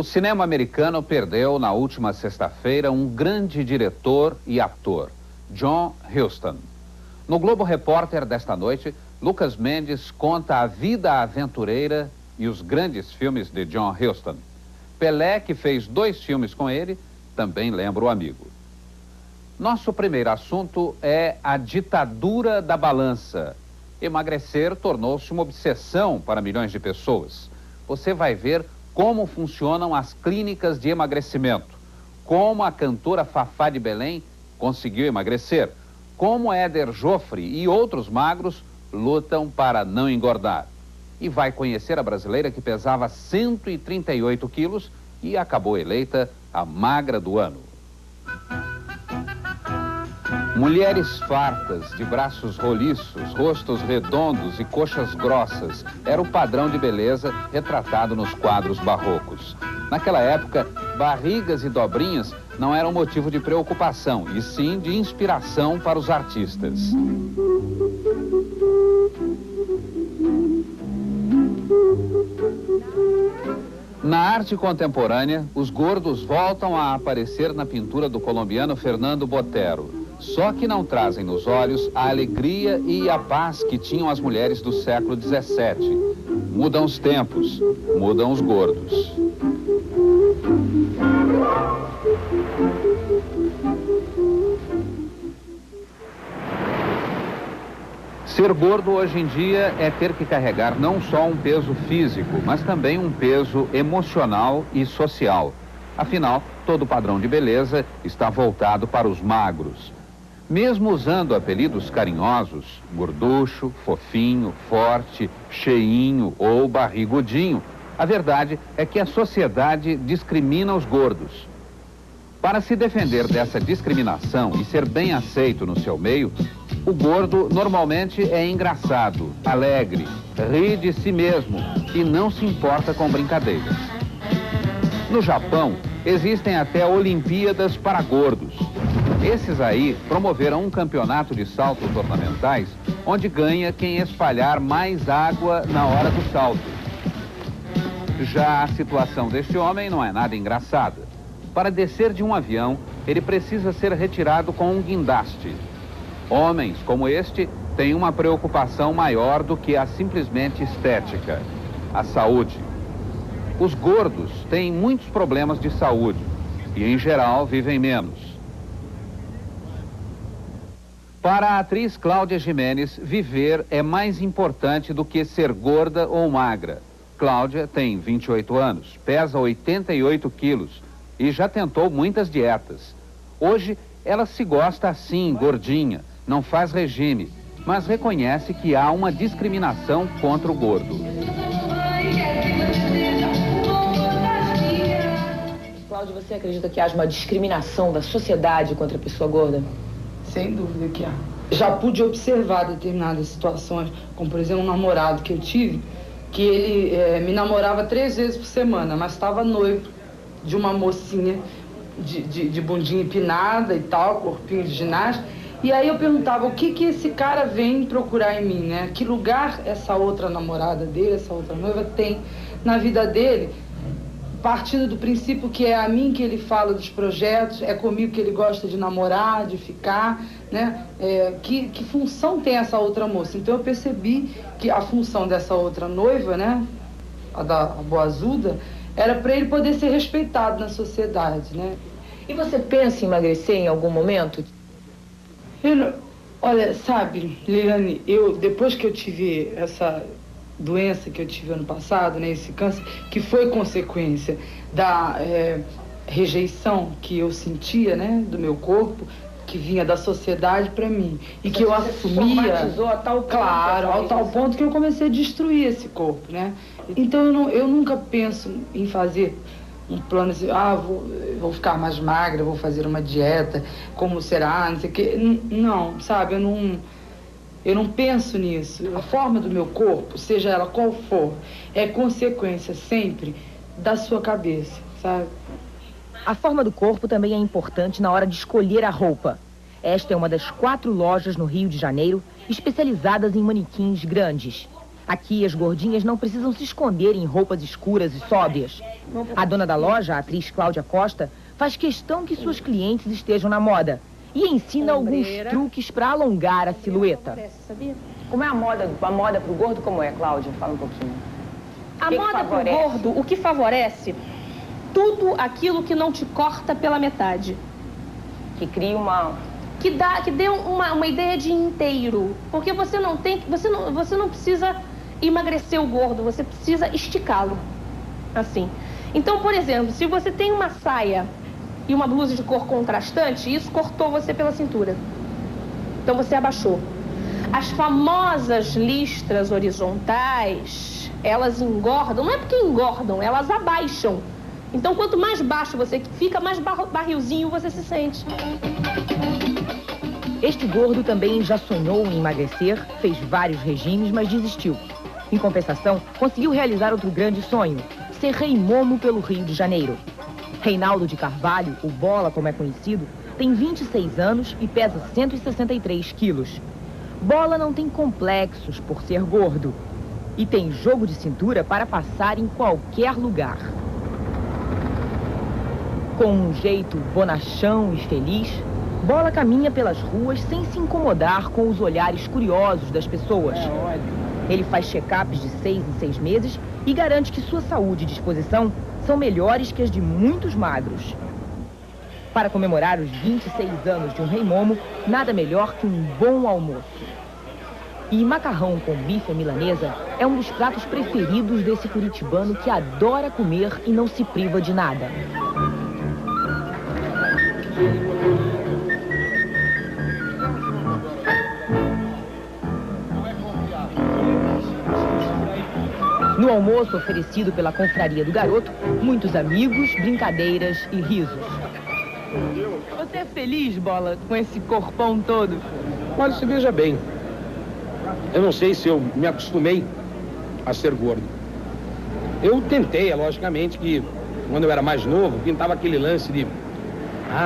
cinema americano perdeu na última sexta-feira um grande diretor e ator, John Huston. No Globo Repórter desta noite, Lucas Mendes conta a vida aventureira e os grandes filmes de John Huston. Pelé, que fez 2 filmes com ele, também lembra o amigo. Nosso primeiro assunto é a ditadura da balança. Emagrecer tornou-se uma obsessão para milhões de pessoas. Você vai ver como funcionam as clínicas de emagrecimento, como a cantora Fafá de Belém conseguiu emagrecer, como Éder Joffre e outros magros lutam para não engordar. E vai conhecer a brasileira que pesava 138 quilos e acabou eleita a magra do ano. Mulheres fartas, de braços roliços, rostos redondos e coxas grossas, era o padrão de beleza retratado nos quadros barrocos. Naquela época, barrigas e dobrinhas não eram motivo de preocupação, e sim de inspiração para os artistas. Na arte contemporânea, os gordos voltam a aparecer na pintura do colombiano Fernando Botero. Só que não trazem nos olhos a alegria e a paz que tinham as mulheres do século XVII. Mudam os tempos, mudam os gordos. Ser gordo hoje em dia é ter que carregar não só um peso físico, mas também um peso emocional e social. Afinal, todo padrão de beleza está voltado para os magros. Mesmo usando apelidos carinhosos, gorducho, fofinho, forte, cheinho ou barrigudinho, a verdade é que a sociedade discrimina os gordos. Para se defender dessa discriminação e ser bem aceito no seu meio, o gordo normalmente é engraçado, alegre, ri de si mesmo e não se importa com brincadeiras. No Japão, existem até Olimpíadas para gordos. Esses aí promoveram um campeonato de saltos ornamentais, onde ganha quem espalhar mais água na hora do salto. Já a situação deste homem não é nada engraçada. Para descer de um avião, ele precisa ser retirado com um guindaste. Homens como este têm uma preocupação maior do que a simplesmente estética, a saúde. Os gordos têm muitos problemas de saúde e, em geral, vivem menos. Para a atriz Cláudia Gimenez, viver é mais importante do que ser gorda ou magra. Cláudia tem 28 anos, pesa 88 quilos e já tentou muitas dietas. Hoje, ela se gosta assim, gordinha, não faz regime, mas reconhece que há uma discriminação contra o gordo. Cláudia, você acredita que haja uma discriminação da sociedade contra a pessoa gorda? Sem dúvida que há. Já pude observar determinadas situações, como por exemplo um namorado que eu tive, que ele me namorava 3 vezes por semana, mas estava noivo de uma mocinha de bundinha empinada e tal, corpinho de ginástica. E aí eu perguntava o que esse cara vem procurar em mim, né? Que lugar essa outra namorada dele, essa outra noiva tem na vida dele, partindo do princípio que é a mim que ele fala dos projetos, é comigo que ele gosta de namorar, de ficar, né? Que função tem essa outra moça? Então eu percebi que a função dessa outra noiva, né? A boazuda, era para ele poder ser respeitado na sociedade, né? E você pensa em emagrecer em algum momento? Olha, sabe, Liliane, depois que eu tive essa doença que eu tive ano passado, né, esse câncer, que foi consequência da rejeição que eu sentia, né, do meu corpo, que vinha da sociedade para mim, e que eu assumia, a tal ponto, claro, ao tal ponto que eu comecei a destruir esse corpo, né? Então eu nunca penso em fazer um plano assim, vou ficar mais magra, vou fazer uma dieta, como será, não sei o quê. Não, sabe, eu não penso nisso. A forma do meu corpo, seja ela qual for, é consequência sempre da sua cabeça, sabe? A forma do corpo também é importante na hora de escolher a roupa. Esta é uma das 4 lojas no Rio de Janeiro especializadas em manequins grandes. Aqui, as gordinhas não precisam se esconder em roupas escuras e sóbrias. A dona da loja, a atriz Cláudia Costa, faz questão que suas clientes estejam na moda e ensina alguns truques para alongar a silhueta. Como é a moda para o gordo? Como é, Cláudia? Fala um pouquinho. A moda para o gordo, o que favorece? Tudo aquilo que não te corta pela metade. Que cria uma... Que dê uma ideia de inteiro. Porque você não precisa emagrecer o gordo, você precisa esticá-lo. Assim. Então, por exemplo, se você tem uma saia e uma blusa de cor contrastante, isso cortou você pela cintura. Então você abaixou. As famosas listras horizontais, elas engordam, não é porque engordam, elas abaixam. Então, quanto mais baixo você fica, mais barrilzinho você se sente. Este gordo também já sonhou em emagrecer, fez vários regimes, mas desistiu. Em compensação, conseguiu realizar outro grande sonho, ser rei momo pelo Rio de Janeiro. Reinaldo de Carvalho, o Bola como é conhecido, tem 26 anos e pesa 163 quilos. Bola não tem complexos por ser gordo e tem jogo de cintura para passar em qualquer lugar. Com um jeito bonachão e feliz, Bola caminha pelas ruas sem se incomodar com os olhares curiosos das pessoas. Ele faz check-ups de 6 em 6 meses e garante que sua saúde e disposição são melhores que as de muitos magros. Para comemorar os 26 anos de um rei momo, nada melhor que um bom almoço. E macarrão com bife à milanesa é um dos pratos preferidos desse curitibano que adora comer e não se priva de nada. No almoço oferecido pela confraria do garoto, muitos amigos, brincadeiras e risos. Você é feliz, Bola, com esse corpão todo? Olha, você veja bem, eu não sei se eu me acostumei a ser gordo. Eu tentei, logicamente, que quando eu era mais novo, pintava aquele lance de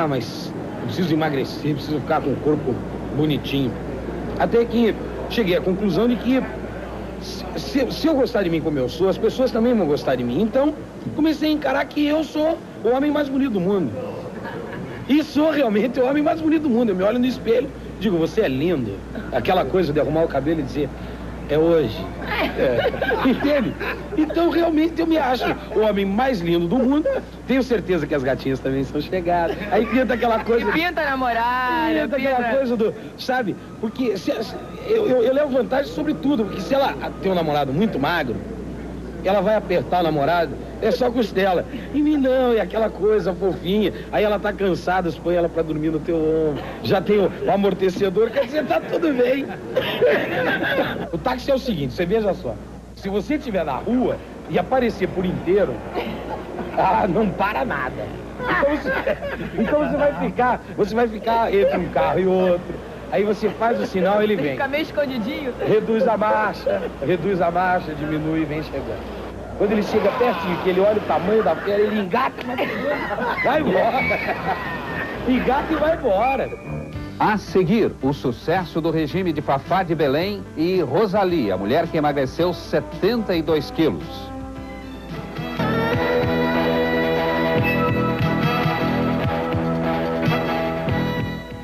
mas eu preciso emagrecer, preciso ficar com o corpo bonitinho. Até que cheguei à conclusão de que se eu gostar de mim como eu sou, as pessoas também vão gostar de mim. Então, comecei a encarar que eu sou o homem mais bonito do mundo. E sou realmente o homem mais bonito do mundo. Eu me olho no espelho, digo, você é lindo. Aquela coisa de arrumar o cabelo e dizer, é hoje. Entende? Então, realmente, eu me acho o homem mais lindo do mundo. Tenho certeza que as gatinhas também são chegadas. Aí pinta aquela coisa... Pinta namorada, pinta aquela coisa do... Sabe? Porque eu levo vantagem sobre tudo. Porque se ela tem um namorado muito magro, ela vai apertar o namorado, é só costela. Em mim não, é aquela coisa fofinha. Aí ela tá cansada, você põe ela pra dormir no teu ombro. Já tem o amortecedor, quer dizer, tá tudo bem. O táxi é o seguinte, você veja só. Se você estiver na rua e aparecer por inteiro, não para nada. Então você vai ficar entre um carro e outro. Aí você faz o sinal, ele vem. Fica meio escondidinho. Reduz a marcha, diminui e vem chegando. Quando ele chega pertinho, que ele olha o tamanho da perna, ele engata, vai embora. Engata e vai embora. A seguir, o sucesso do regime de Fafá de Belém e Rosalie, a mulher que emagreceu 72 quilos.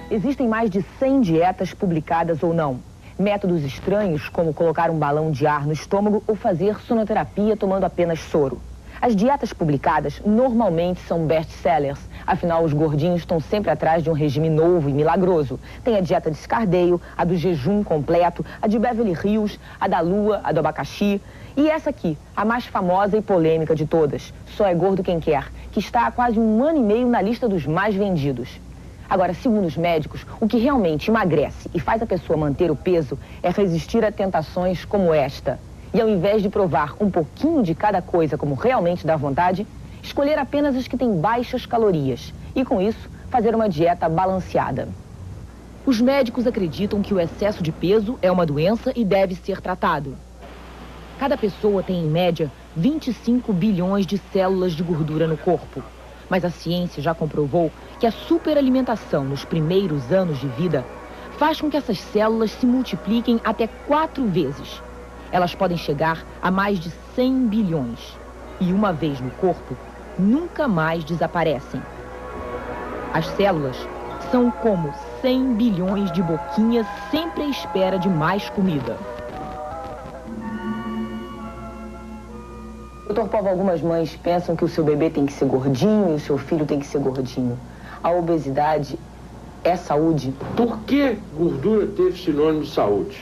Existem mais de 100 dietas publicadas ou não. Métodos estranhos, como colocar um balão de ar no estômago ou fazer sonoterapia tomando apenas soro. As dietas publicadas normalmente são best-sellers. Afinal, os gordinhos estão sempre atrás de um regime novo e milagroso. Tem a dieta de escardeio, a do jejum completo, a de Beverly Hills, a da lua, a do abacaxi. E essa aqui, a mais famosa e polêmica de todas. Só é gordo quem quer, que está há quase 1 ano e meio na lista dos mais vendidos. Agora, segundo os médicos, o que realmente emagrece e faz a pessoa manter o peso é resistir a tentações como esta. E ao invés de provar um pouquinho de cada coisa como realmente dá vontade, escolher apenas as que têm baixas calorias e, com isso, fazer uma dieta balanceada. Os médicos acreditam que o excesso de peso é uma doença e deve ser tratado. Cada pessoa tem, em média, 25 bilhões de células de gordura no corpo. Mas a ciência já comprovou que a superalimentação nos primeiros anos de vida faz com que essas células se multipliquem até 4 vezes. Elas podem chegar a mais de 100 bilhões. E uma vez no corpo, nunca mais desaparecem. As células são como 100 bilhões de boquinhas sempre à espera de mais comida. Doutor Paulo, algumas mães pensam que o seu bebê tem que ser gordinho e o seu filho tem que ser gordinho. A obesidade é saúde? Por que gordura teve sinônimo de saúde?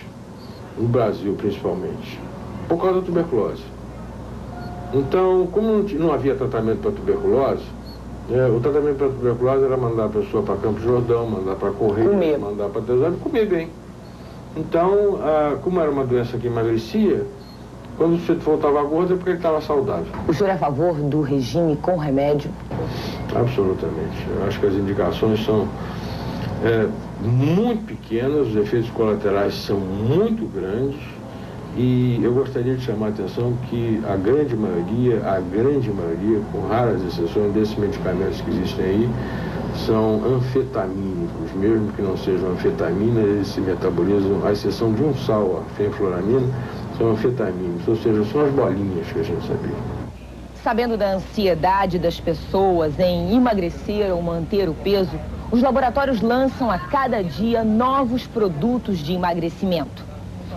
No Brasil, principalmente. Por causa da tuberculose. Então, como não havia tratamento para tuberculose, o tratamento para tuberculose era mandar a pessoa para Campos do Jordão, mandar para Correia, mandar para Tesório e comer bem. Então, como era uma doença que emagrecia, quando o sujeito voltava gordo é porque ele estava saudável. O senhor é a favor do regime com remédio? Absolutamente. Eu acho que as indicações são muito pequenas, os efeitos colaterais são muito grandes e eu gostaria de chamar a atenção que a grande maioria, com raras exceções desses medicamentos que existem aí, são anfetamínicos, mesmo que não sejam anfetaminas, eles se metabolizam, à exceção de um sal, a fenfluramina, são anfetamínicos, ou seja, são as bolinhas que a gente sabia. Sabendo da ansiedade das pessoas em emagrecer ou manter o peso, os laboratórios lançam a cada dia novos produtos de emagrecimento.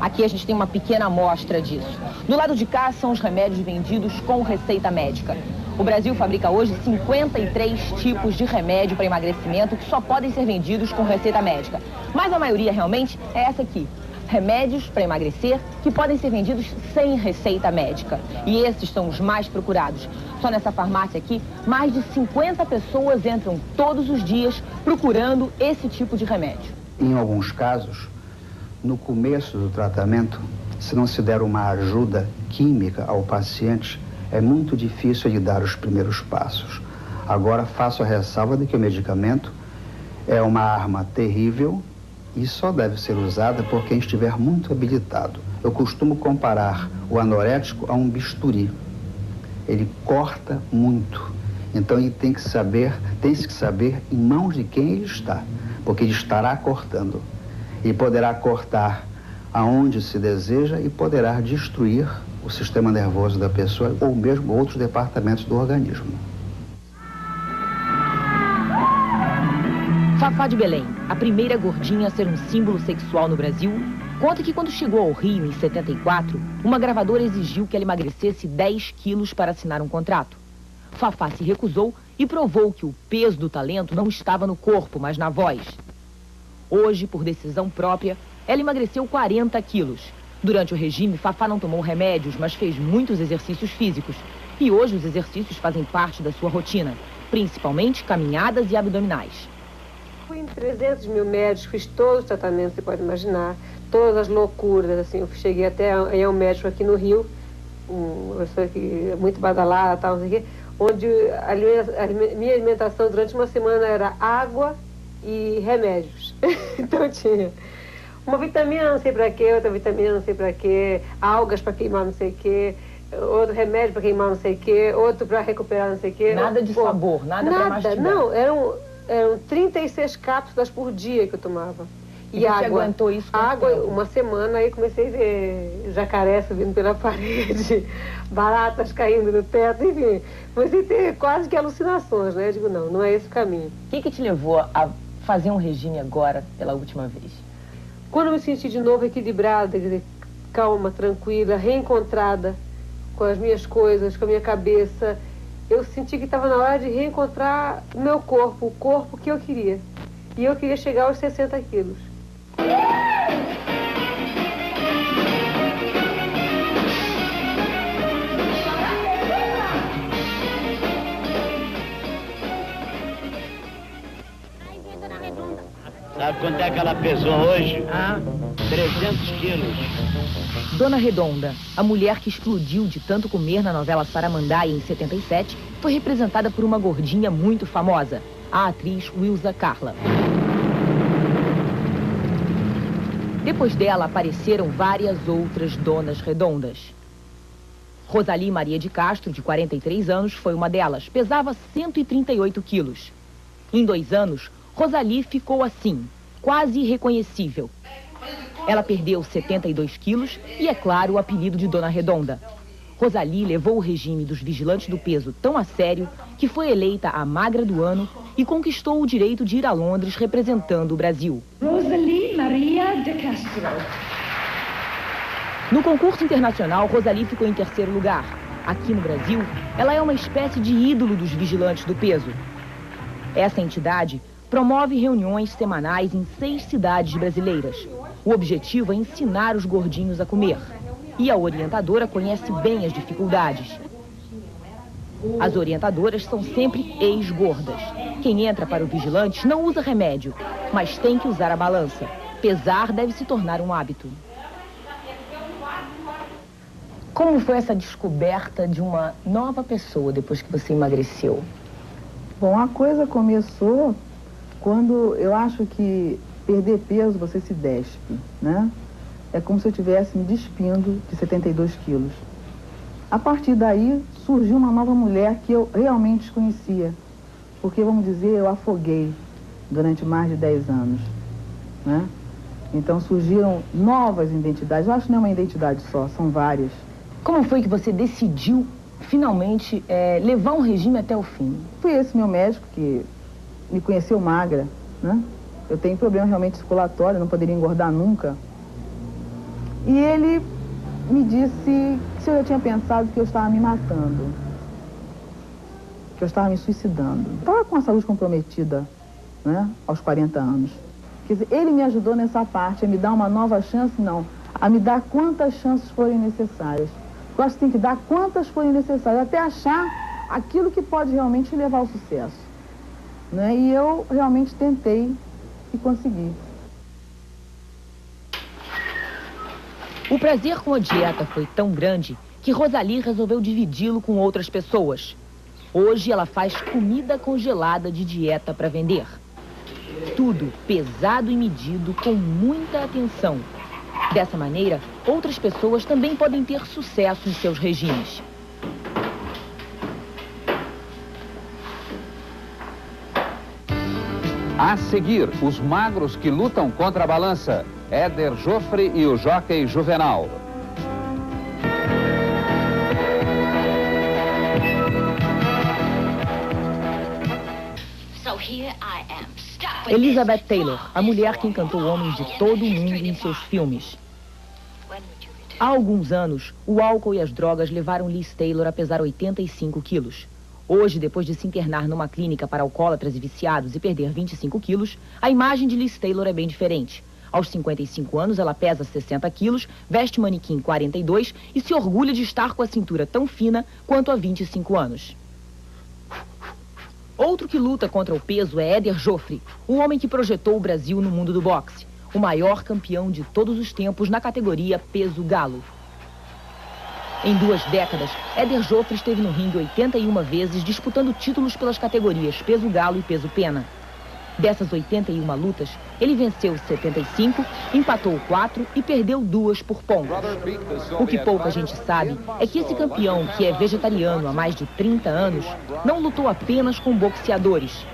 Aqui a gente tem uma pequena amostra disso. Do lado de cá são os remédios vendidos com receita médica. O Brasil fabrica hoje 53 tipos de remédio para emagrecimento que só podem ser vendidos com receita médica. Mas a maioria realmente é essa aqui. Remédios para emagrecer que podem ser vendidos sem receita médica. E esses são os mais procurados. Só nessa farmácia aqui, mais de 50 pessoas entram todos os dias procurando esse tipo de remédio. Em alguns casos, no começo do tratamento, se não se der uma ajuda química ao paciente, é muito difícil ele dar os primeiros passos. Agora, faço a ressalva de que o medicamento é uma arma terrível e só deve ser usada por quem estiver muito habilitado. Eu costumo comparar o anorético a um bisturi. Ele corta muito. Então ele tem que saber em mãos de quem ele está, porque ele estará cortando. E poderá cortar aonde se deseja e poderá destruir o sistema nervoso da pessoa ou mesmo outros departamentos do organismo. Fafá de Belém, a primeira gordinha a ser um símbolo sexual no Brasil, conta que quando chegou ao Rio em 74, uma gravadora exigiu que ela emagrecesse 10 quilos para assinar um contrato. Fafá se recusou e provou que o peso do talento não estava no corpo, mas na voz. Hoje, por decisão própria, ela emagreceu 40 quilos. Durante o regime, Fafá não tomou remédios, mas fez muitos exercícios físicos. E hoje os exercícios fazem parte da sua rotina, principalmente caminhadas e abdominais. Fui em 300 mil médicos, fiz todos os tratamentos que você pode imaginar, todas as loucuras, assim, eu cheguei até a um médico aqui no Rio, uma pessoa que muito badalada, tal, não sei o quê, onde a minha alimentação durante uma semana era água e remédios. Então tinha uma vitamina não sei pra quê, outra vitamina não sei pra quê, algas pra queimar não sei o quê, outro remédio pra queimar não sei o quê, outro pra recuperar não sei o quê. Nada de sabor, nada pra mastigar. Não, eram 36 cápsulas por dia que eu tomava. E água. Você aguentou isso? Água, uma semana, aí comecei a ver jacaré subindo pela parede, baratas caindo no teto, enfim. Comecei a ter quase que alucinações, né? Eu digo, não é esse o caminho. O que te levou a fazer um regime agora, pela última vez? Quando eu me senti de novo equilibrada, quer dizer, calma, tranquila, reencontrada com as minhas coisas, com a minha cabeça, eu senti que estava na hora de reencontrar o meu corpo, o corpo que eu queria. E eu queria chegar aos 60 quilos. Sabe quanto é que ela pesou hoje? 300 quilos. Dona Redonda, a mulher que explodiu de tanto comer na novela Saramandaia em 77, foi representada por uma gordinha muito famosa, a atriz Wilza Carla. Depois dela apareceram várias outras Donas Redondas. Rosali Maria de Castro, de 43 anos, foi uma delas. Pesava 138 quilos. Em 2 anos, Rosali ficou assim, quase irreconhecível. Ela perdeu 72 quilos e, é claro, o apelido de Dona Redonda. Rosalie levou o regime dos vigilantes do peso tão a sério que foi eleita a magra do ano e conquistou o direito de ir a Londres representando o Brasil. Rosalie Maria de Castro. No concurso internacional, Rosalie ficou em terceiro lugar. Aqui no Brasil, ela é uma espécie de ídolo dos vigilantes do peso. Essa entidade promove reuniões semanais em 6 cidades brasileiras. O objetivo é ensinar os gordinhos a comer. E a orientadora conhece bem as dificuldades. As orientadoras são sempre ex-gordas. Quem entra para o vigilante não usa remédio, mas tem que usar a balança. Pesar deve se tornar um hábito. Como foi essa descoberta de uma nova pessoa depois que você emagreceu? Bom, a coisa começou quando eu acho que perder peso você se despe, né? É como se eu estivesse me despindo de 72 quilos. A partir daí, surgiu uma nova mulher que eu realmente desconhecia. Porque, vamos dizer, eu afoguei durante mais de 10 anos, né? Então surgiram novas identidades. Eu acho que não é uma identidade só, são várias. Como foi que você decidiu, finalmente, levar um regime até o fim? Foi esse meu médico que me conheceu magra, né? Eu tenho problema realmente circulatório, não poderia engordar nunca. E ele me disse se eu já tinha pensado que eu estava me matando, que eu estava me suicidando. Estava com a saúde comprometida, né, aos 40 anos. Quer dizer, ele me ajudou nessa parte, a me dar uma nova chance, não, a me dar quantas chances forem necessárias. Eu acho que tem que dar quantas forem necessárias, até achar aquilo que pode realmente levar ao sucesso, né? E eu realmente tentei e consegui. O prazer com a dieta foi tão grande que Rosalie resolveu dividi-lo com outras pessoas. Hoje ela faz comida congelada de dieta para vender. Tudo pesado e medido com muita atenção. Dessa maneira, outras pessoas também podem ter sucesso em seus regimes. A seguir, os magros que lutam contra a balança. Éder Joffre e o Jockey Juvenal. Elizabeth Taylor, a mulher que encantou homens de todo o mundo em seus filmes. Há alguns anos, o álcool e as drogas levaram Liz Taylor a pesar 85 quilos. Hoje, depois de se internar numa clínica para alcoólatras e viciados e perder 25 quilos, a imagem de Liz Taylor é bem diferente. Aos 55 anos, ela pesa 60 quilos, veste manequim 42 e se orgulha de estar com a cintura tão fina quanto há 25 anos. Outro que luta contra o peso é Éder Joffre, o homem que projetou o Brasil no mundo do boxe, o maior campeão de todos os tempos na categoria peso galo. Em 2 décadas, Éder Joffre esteve no ringue 81 vezes, disputando títulos pelas categorias peso galo e peso pena. Dessas 81 lutas, ele venceu 75, empatou 4 e perdeu 2 por pontos. O que pouca gente sabe é que esse campeão, que é vegetariano há mais de 30 anos, não lutou apenas com boxeadores.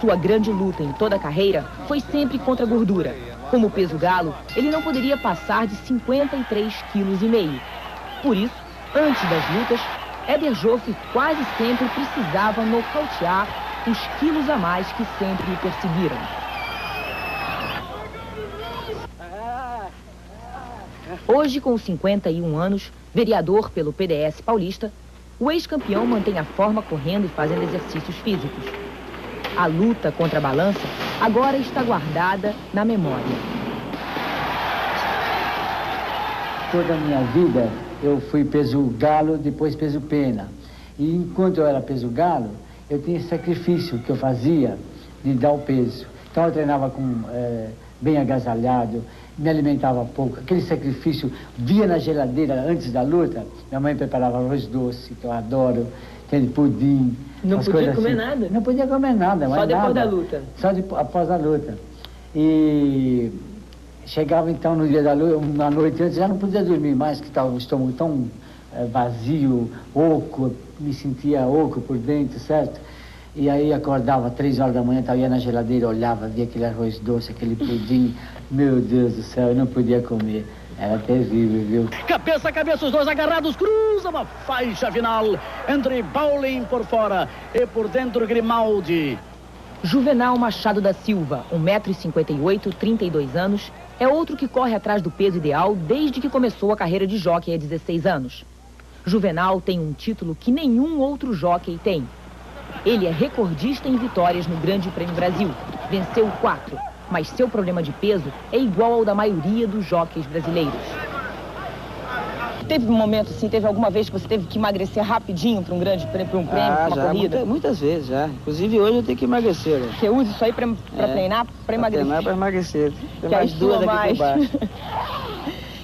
Sua grande luta em toda a carreira foi sempre contra a gordura. Como peso galo, ele não poderia passar de 53,5 kg. Por isso, antes das lutas, Éder Joffre quase sempre precisava nocautear os quilos a mais que sempre o perseguiram. Hoje, com 51 anos, vereador pelo PDS paulista, o ex-campeão mantém a forma correndo e fazendo exercícios físicos. A luta contra a balança agora está guardada na memória. Toda a minha vida eu fui peso galo, depois peso pena. E enquanto eu era peso galo, eu tinha esse sacrifício que eu fazia de dar o peso. Então eu treinava bem agasalhado, me alimentava pouco. Aquele sacrifício, via na geladeira antes da luta, minha mãe preparava arroz doce, que eu adoro, aquele pudim. Não podia comer nada? Não podia comer nada, só depois da luta? Só após a luta. E chegava então no dia da luta, na noite antes, já não podia dormir mais, que estava o estômago tão vazio, oco, me sentia oco por dentro, certo? E aí acordava 3 horas da manhã, ia na geladeira, olhava, via aquele arroz doce, aquele pudim. Meu Deus do céu, eu não podia comer. Era terrível, viu? Cabeça a cabeça, os dois agarrados, cruza uma faixa final entre Paulinho por fora e por dentro Grimaldi. Juvenal Machado da Silva, 1,58 m, 32 anos, é outro que corre atrás do peso ideal desde que começou a carreira de hóquei há 16 anos. Juvenal tem um título que nenhum outro hóquei tem. Ele é recordista em vitórias no Grande Prêmio Brasil. Venceu 4, mas seu problema de peso é igual ao da maioria dos hóqueis brasileiros. Teve um momento assim, teve alguma vez que você teve que emagrecer rapidinho para um grande prêmio, para uma corrida? Muitas vezes já. Inclusive hoje eu tenho que emagrecer. Né? Você usa isso aí para treinar, para emagrecer? Treinar para emagrecer. Tem que mais duas aqui por baixo.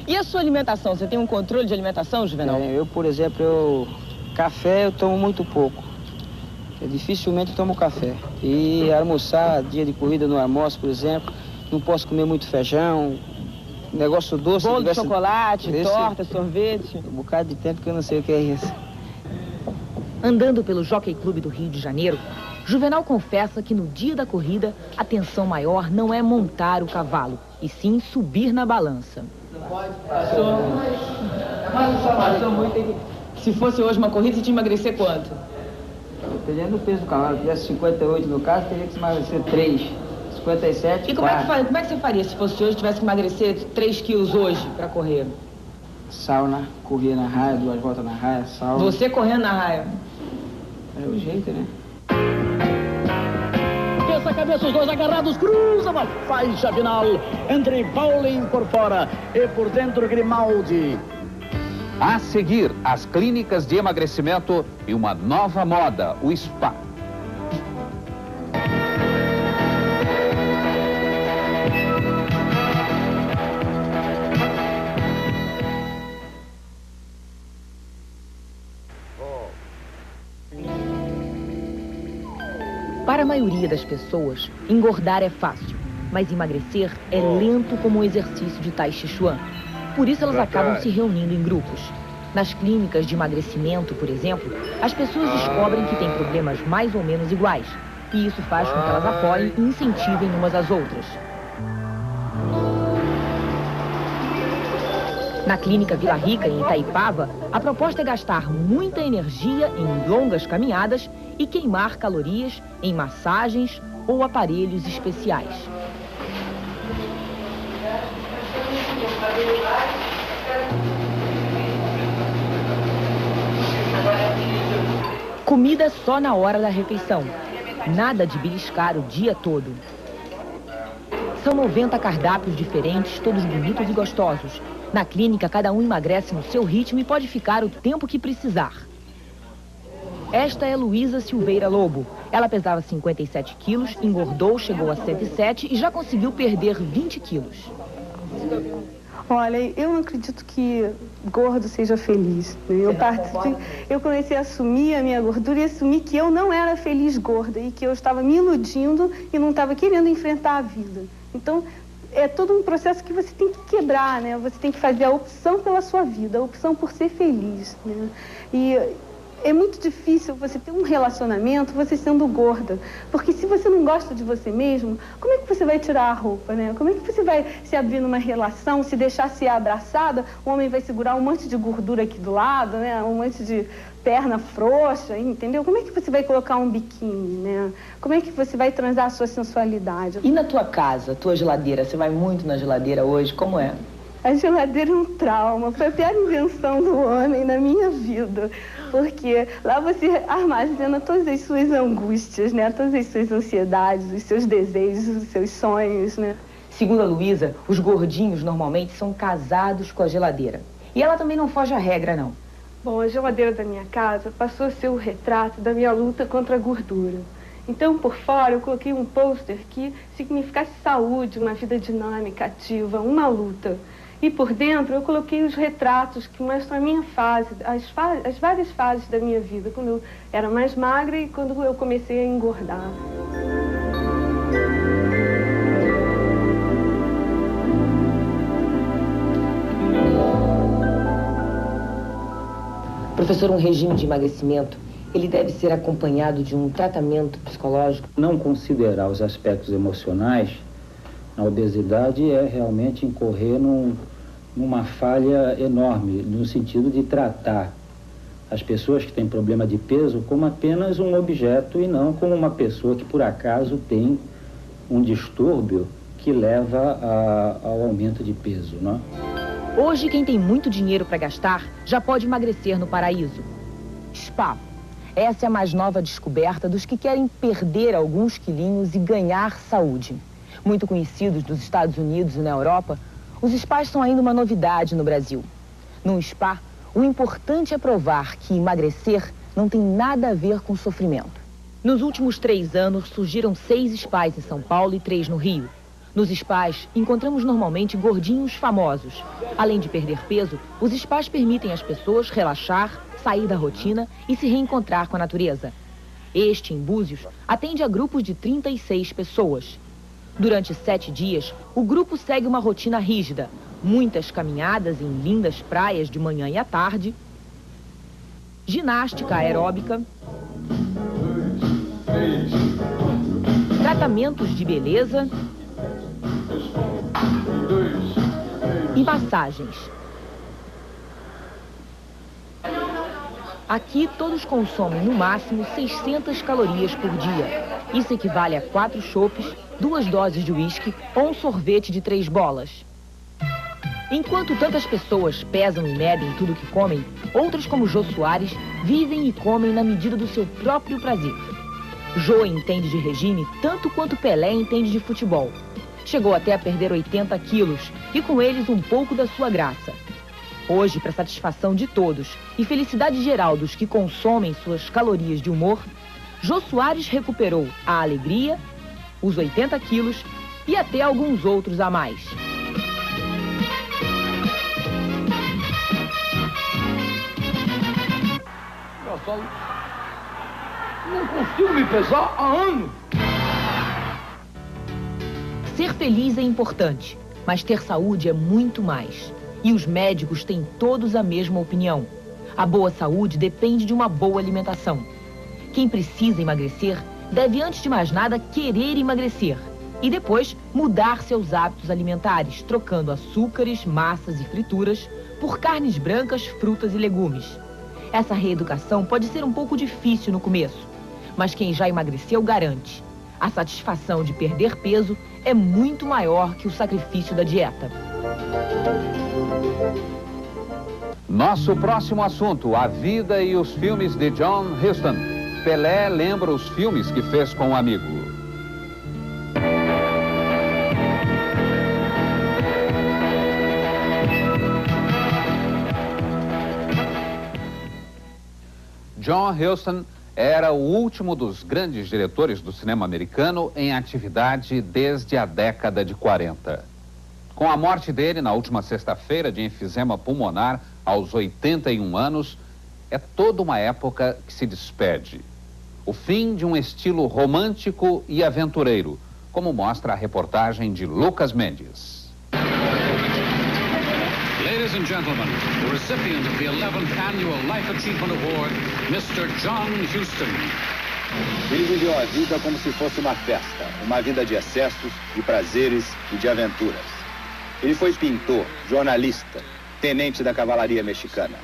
E a sua alimentação? Você tem um controle de alimentação, Juvenal? Eu, por exemplo, café eu tomo muito pouco. Eu dificilmente tomo café. E almoçar, dia de corrida no almoço, por exemplo, não posso comer muito feijão, negócio doce. Bolo de chocolate, torta, sorvete. Um bocado de tempo que eu não sei o que é isso. Andando pelo Jockey Clube do Rio de Janeiro, Juvenal confessa que no dia da corrida, a tensão maior não é montar o cavalo, e sim subir na balança. Passou muito. Se fosse hoje uma corrida, você tinha que emagrecer quanto? Dependendo do peso do cavalo, se tivesse 58 no caso, teria que emagrecer 3, 57, E como é que você faria se fosse hoje, tivesse que emagrecer 3 quilos hoje para correr? Sauna, correr na raia, 2 voltas na raia, sauna. Você correndo na raia? É o jeito, né? Cabeça a cabeça, os dois agarrados, cruza uma faixa final entre Paulinho por fora e por dentro Grimaldi. A seguir, as clínicas de emagrecimento e uma nova moda, o spa. Para a maioria das pessoas, engordar é fácil, mas emagrecer é lento como um exercício de Tai Chi Chuan. Por isso elas acabam se reunindo em grupos. Nas clínicas de emagrecimento, por exemplo, as pessoas descobrem que têm problemas mais ou menos iguais. E isso faz com que elas apoiem e incentivem umas às outras. Na clínica Vila Rica, em Itaipava, a proposta é gastar muita energia em longas caminhadas e queimar calorias em massagens ou aparelhos especiais. Comida só na hora da refeição. Nada de beliscar o dia todo. São 90 cardápios diferentes, todos bonitos e gostosos. Na clínica, cada um emagrece no seu ritmo e pode ficar o tempo que precisar. Esta é Luísa Silveira Lobo. Ela pesava 57 quilos, engordou, chegou a 107 e já conseguiu perder 20 quilos. Olha, eu não acredito que gordo seja feliz. Né? Eu comecei a assumir a minha gordura e assumir que eu não era feliz gorda e que eu estava me iludindo e não estava querendo enfrentar a vida. Então, é todo um processo que você tem que quebrar, né? Você tem que fazer a opção pela sua vida, a opção por ser feliz, né? E é muito difícil você ter um relacionamento você sendo gorda. Porque se você não gosta de você mesmo, como é que você vai tirar a roupa, né? Como é que você vai se abrir numa relação, se deixar ser abraçada, o homem vai segurar um monte de gordura aqui do lado, né? Um monte de perna frouxa, entendeu? Como é que você vai colocar um biquíni, né? Como é que você vai transar a sua sensualidade? E na tua casa, tua geladeira? Você vai muito na geladeira hoje? Como é? A geladeira é um trauma. Foi a pior invenção do homem na minha vida. Porque lá você armazena todas as suas angústias, né? Todas as suas ansiedades, os seus desejos, os seus sonhos, né? Segundo a Luísa, os gordinhos normalmente são casados com a geladeira. E ela também não foge à regra, não. Bom, a geladeira da minha casa passou a ser o retrato da minha luta contra a gordura. Então, por fora, eu coloquei um pôster que significasse saúde, uma vida dinâmica, ativa, uma luta. E por dentro eu coloquei os retratos que mostram a minha fase, as várias fases da minha vida, quando eu era mais magra e quando eu comecei a engordar. Professor, um regime de emagrecimento ele deve ser acompanhado de um tratamento psicológico? Não considerar os aspectos emocionais na obesidade é realmente incorrer numa falha enorme, no sentido de tratar as pessoas que têm problema de peso como apenas um objeto e não como uma pessoa que por acaso tem um distúrbio que leva ao aumento de peso, não? Hoje, quem tem muito dinheiro para gastar já pode emagrecer no paraíso. Spa. Essa é a mais nova descoberta dos que querem perder alguns quilinhos e ganhar saúde. Muito conhecidos nos Estados Unidos e na Europa, os spas são ainda uma novidade no Brasil. Num spa, o importante é provar que emagrecer não tem nada a ver com sofrimento. Nos últimos 3 anos, surgiram 6 spas em São Paulo e 3 no Rio. Nos spas, encontramos normalmente gordinhos famosos. Além de perder peso, os spas permitem às pessoas relaxar, sair da rotina e se reencontrar com a natureza. Este, em Búzios, atende a grupos de 36 pessoas. Durante 7 dias, o grupo segue uma rotina rígida. Muitas caminhadas em lindas praias de manhã e à tarde, ginástica aeróbica, tratamentos de beleza e massagens. Aqui, todos consomem no máximo 600 calorias por dia. Isso equivale a 4 chopes, 2 doses de uísque ou um sorvete de 3 bolas. Enquanto tantas pessoas pesam e medem tudo o que comem, outras, como Jô Soares, vivem e comem na medida do seu próprio prazer. Jô entende de regime tanto quanto Pelé entende de futebol. Chegou até a perder 80 quilos e com eles um pouco da sua graça. Hoje, para satisfação de todos e felicidade geral dos que consomem suas calorias de humor, Jô Soares recuperou a alegria, os 80 quilos e até alguns outros a mais. Não consigo me pesar há anos. Ser feliz é importante, mas ter saúde é muito mais. E os médicos têm todos a mesma opinião. A boa saúde depende de uma boa alimentação. Quem precisa emagrecer deve, antes de mais nada, querer emagrecer. E depois, mudar seus hábitos alimentares, trocando açúcares, massas e frituras por carnes brancas, frutas e legumes. Essa reeducação pode ser um pouco difícil no começo, mas quem já emagreceu garante. A satisfação de perder peso é muito maior que o sacrifício da dieta. Nosso próximo assunto, a vida e os filmes de John Huston. Pelé lembra os filmes que fez com um amigo. John Huston era o último dos grandes diretores do cinema americano em atividade desde a década de 40. Com a morte dele na última sexta-feira de enfisema pulmonar, aos 81 anos, é toda uma época que se despede. O fim de um estilo romântico e aventureiro, como mostra a reportagem de Lucas Mendes. Ladies and gentlemen, the recipient of the 11th Annual Life Achievement Award, Mr. John Huston. Ele viveu a vida como se fosse uma festa, uma vida de excessos, de prazeres e de aventuras. Ele foi pintor, jornalista, tenente da cavalaria mexicana.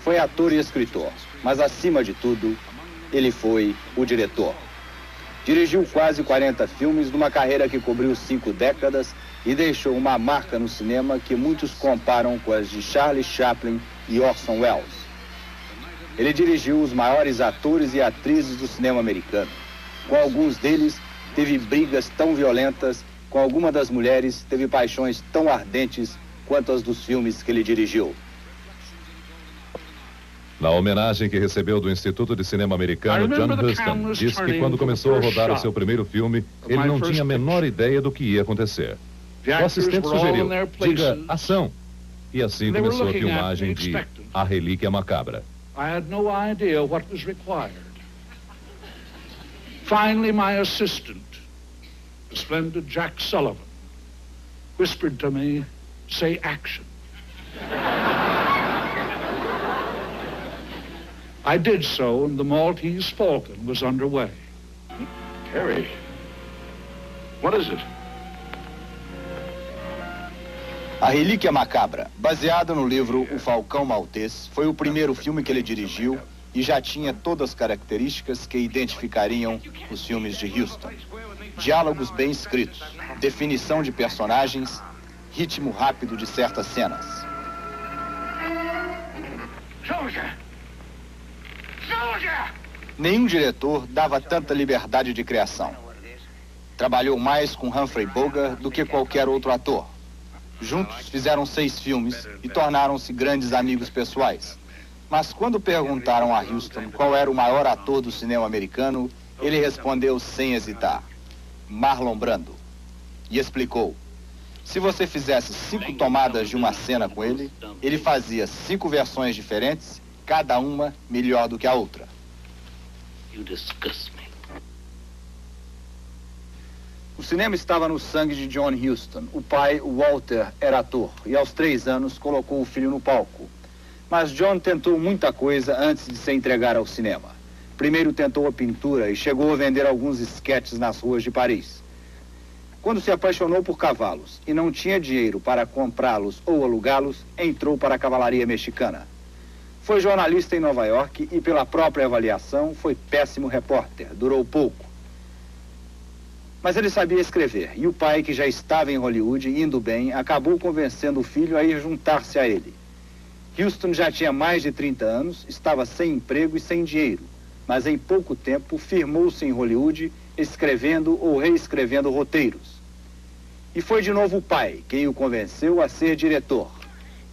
Foi ator e escritor, mas acima de tudo, ele foi o diretor. Dirigiu quase 40 filmes numa carreira que cobriu 5 décadas e deixou uma marca no cinema que muitos comparam com as de Charlie Chaplin e Orson Welles. Ele dirigiu os maiores atores e atrizes do cinema americano. Com alguns deles, teve brigas tão violentas, com alguma das mulheres, teve paixões tão ardentes quanto as dos filmes que ele dirigiu. Na homenagem que recebeu do Instituto de Cinema Americano, John Huston disse que quando começou a rodar o seu primeiro filme, ele não tinha a menor ideia do que ia acontecer. O assistente sugeriu, diga ação. E assim começou a filmagem de A Relíquia Macabra. I had no idea what was required. Finally, my assistant, the splendid Jack Sullivan, whispered to me, say action. I did so, and the Maltese Falcon was underway. Harry, what is it? A Relíquia Macabra, baseada no livro O Falcão Maltês, foi o primeiro filme que ele dirigiu e já tinha todas as características que identificariam os filmes de Huston. Diálogos bem escritos, definição de personagens, ritmo rápido de certas cenas. Nenhum diretor dava tanta liberdade de criação. Trabalhou mais com Humphrey Bogart do que qualquer outro ator. Juntos fizeram 6 filmes e tornaram-se grandes amigos pessoais. Mas quando perguntaram a Huston qual era o maior ator do cinema americano, ele respondeu sem hesitar: Marlon Brando. E explicou: se você fizesse 5 tomadas de uma cena com ele, ele fazia 5 versões diferentes, cada uma melhor do que a outra. You disgust me. O cinema estava no sangue de John Huston. O pai, Walter, era ator e aos 3 anos colocou o filho no palco. Mas John tentou muita coisa antes de se entregar ao cinema. Primeiro tentou a pintura e chegou a vender alguns esquetes nas ruas de Paris. Quando se apaixonou por cavalos e não tinha dinheiro para comprá-los ou alugá-los, entrou para a cavalaria mexicana. Foi jornalista em Nova York e, pela própria avaliação, foi péssimo repórter. Durou pouco. Mas ele sabia escrever, e o pai, que já estava em Hollywood, indo bem, acabou convencendo o filho a ir juntar-se a ele. Huston já tinha mais de 30 anos, estava sem emprego e sem dinheiro, mas em pouco tempo firmou-se em Hollywood, escrevendo ou reescrevendo roteiros. E foi de novo o pai quem o convenceu a ser diretor.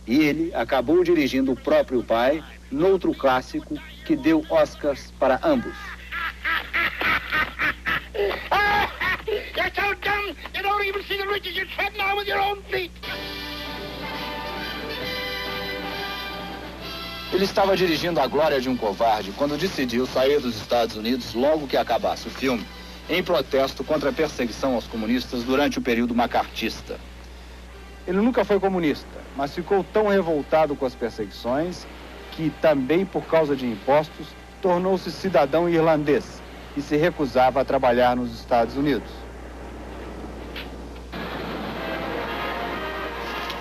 E ele acabou dirigindo o próprio pai, noutro clássico que deu Oscars para ambos. You're so dumb, you don't even see the riches you're treading on with your own feet. Ele estava dirigindo A Glória de um Covarde quando decidiu sair dos Estados Unidos logo que acabasse o filme, em protesto contra a perseguição aos comunistas durante o período macartista. Ele nunca foi comunista, mas ficou tão revoltado com as perseguições que, também por causa de impostos, tornou-se cidadão irlandês e se recusava a trabalhar nos Estados Unidos.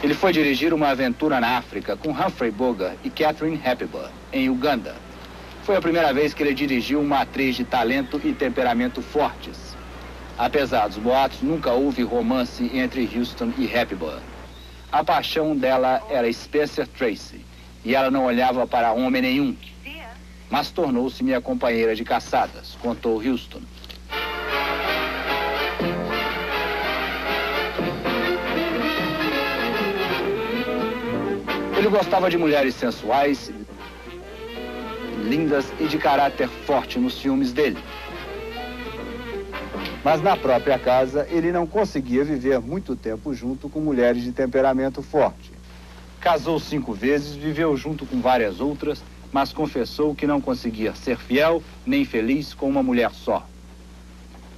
Ele foi dirigir Uma Aventura na África com Humphrey Bogart e Catherine Hepburn, em Uganda. Foi a primeira vez que ele dirigiu uma atriz de talento e temperamento fortes. Apesar dos boatos, nunca houve romance entre Huston e Hepburn. A paixão dela era Spencer Tracy, e ela não olhava para homem nenhum. Mas tornou-se minha companheira de caçadas, contou Huston. Ele gostava de mulheres sensuais, lindas e de caráter forte nos filmes dele. Mas na própria casa, ele não conseguia viver muito tempo junto com mulheres de temperamento forte. Casou 5 vezes, viveu junto com várias outras, mas confessou que não conseguia ser fiel nem feliz com uma mulher só.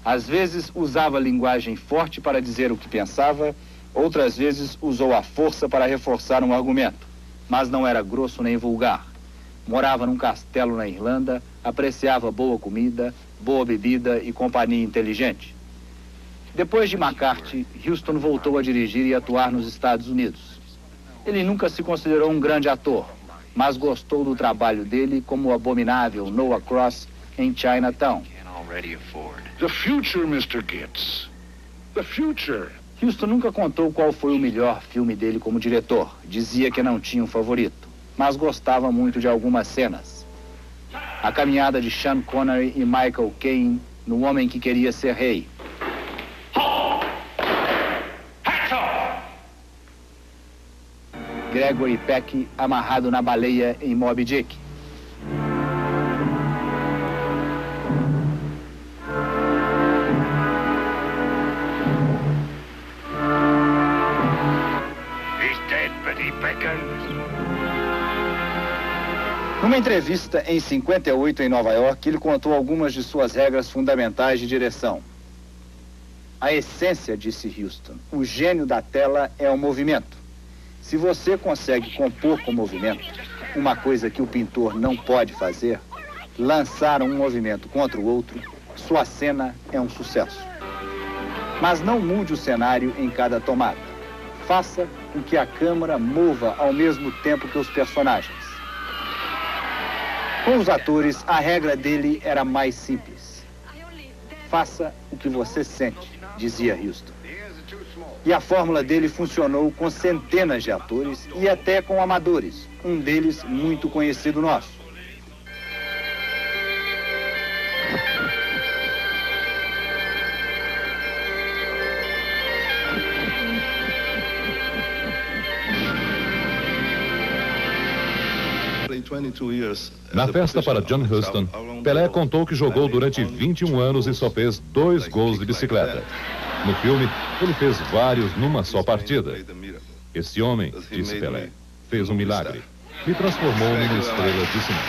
Às vezes usava linguagem forte para dizer o que pensava, outras vezes usou a força para reforçar um argumento, mas não era grosso nem vulgar. Morava num castelo na Irlanda, apreciava boa comida, boa bebida e companhia inteligente. Depois de McCarthy, Huston voltou a dirigir e atuar nos Estados Unidos. Ele nunca se considerou um grande ator, mas gostou do trabalho dele como o abominável Noah Cross em Chinatown. The future, Mr. Gitz. The future. Huston nunca contou qual foi o melhor filme dele como diretor. Dizia que não tinha um favorito, mas gostava muito de algumas cenas. A caminhada de Sean Connery e Michael Caine no Homem que Queria Ser Rei. Gregory Peck amarrado na baleia em Moby Dick. He's dead, but he beckons. Numa entrevista em 58 em Nova York, ele contou algumas de suas regras fundamentais de direção. A essência, disse Huston, o gênio da tela é o movimento. Se você consegue compor com movimento, uma coisa que o pintor não pode fazer, lançaram um movimento contra o outro, sua cena é um sucesso. Mas não mude o cenário em cada tomada. Faça com que a câmera mova ao mesmo tempo que os personagens. Com os atores, a regra dele era mais simples. Faça o que você sente, dizia Huston. E a fórmula dele funcionou com centenas de atores e até com amadores, um deles muito conhecido nosso. Na festa para John Huston, Pelé contou que jogou durante 21 anos e só fez 2 gols de bicicleta. No filme, ele fez vários numa só partida. Esse homem, disse Pelé, fez um milagre. Me transformou numa estrela de cinema.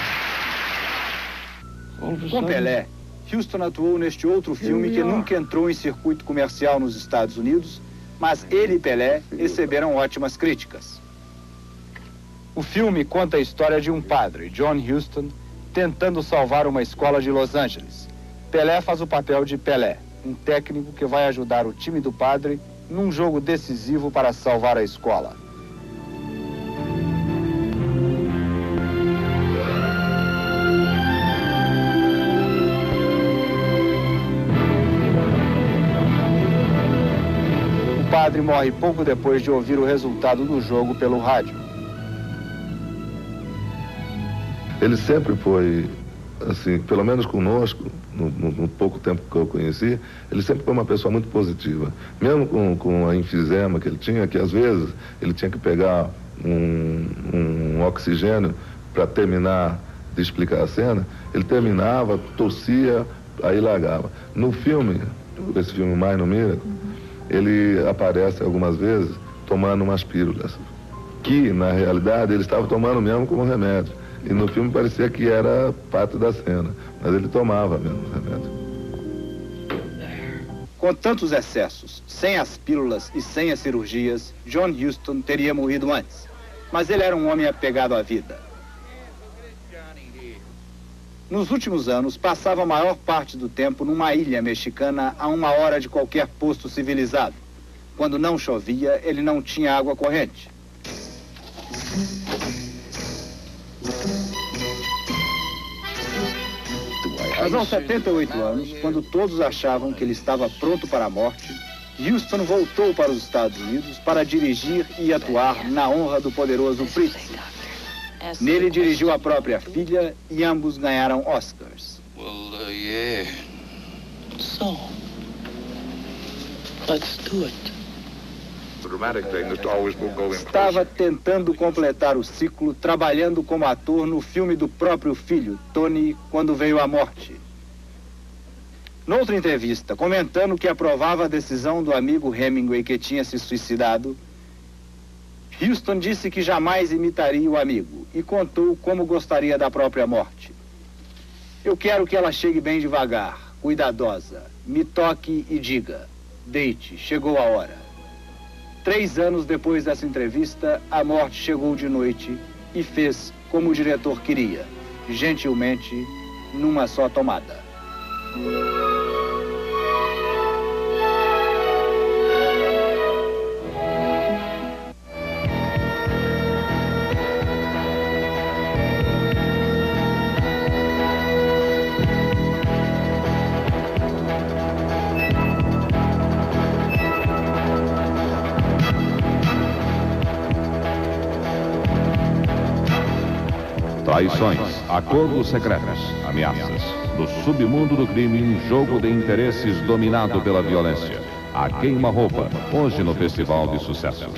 Com Pelé, Huston atuou neste outro filme que nunca entrou em circuito comercial nos Estados Unidos, mas ele e Pelé receberam ótimas críticas. O filme conta a história de um padre, John Huston, tentando salvar uma escola de Los Angeles. Pelé faz o papel de Pelé, um técnico que vai ajudar o time do padre num jogo decisivo para salvar a escola. O padre morre pouco depois de ouvir o resultado do jogo pelo rádio. Ele sempre foi, assim, pelo menos conosco, no pouco tempo que eu conheci, ele sempre foi uma pessoa muito positiva. Mesmo com a enfisema que ele tinha, que às vezes ele tinha que pegar um oxigênio para terminar de explicar a cena, ele terminava, tossia, aí largava. No filme, esse filme Mais no Miracle, ele aparece algumas vezes tomando umas pílulas, que na realidade ele estava tomando mesmo como remédio. E no filme parecia que era parte da cena, mas ele tomava mesmo o remédio. Com tantos excessos, sem as pílulas e sem as cirurgias, John Huston teria morrido antes. Mas ele era um homem apegado à vida. Nos últimos anos, passava a maior parte do tempo numa ilha mexicana a 1 hora de qualquer posto civilizado. Quando não chovia, ele não tinha água corrente. Mas aos 78 anos, quando todos achavam que ele estava pronto para a morte, Huston voltou para os Estados Unidos para dirigir e atuar na honra do poderoso Prince. Nele dirigiu a própria filha e ambos ganharam Oscars. So, let's do it. Estava tentando completar o ciclo, trabalhando como ator no filme do próprio filho, Tony, quando veio a morte. Noutra entrevista, comentando que aprovava a decisão do amigo Hemingway que tinha se suicidado, Huston disse que jamais imitaria o amigo e contou como gostaria da própria morte. Eu quero que ela chegue bem devagar, cuidadosa, me toque e diga, deite, chegou a hora. 3 anos depois dessa entrevista, a morte chegou de noite e fez como o diretor queria, gentilmente, numa só tomada. Traições, acordos secretos, ameaças. Do submundo do crime, um jogo de interesses dominado pela violência. A queima-roupa, hoje no Festival de Sucessos.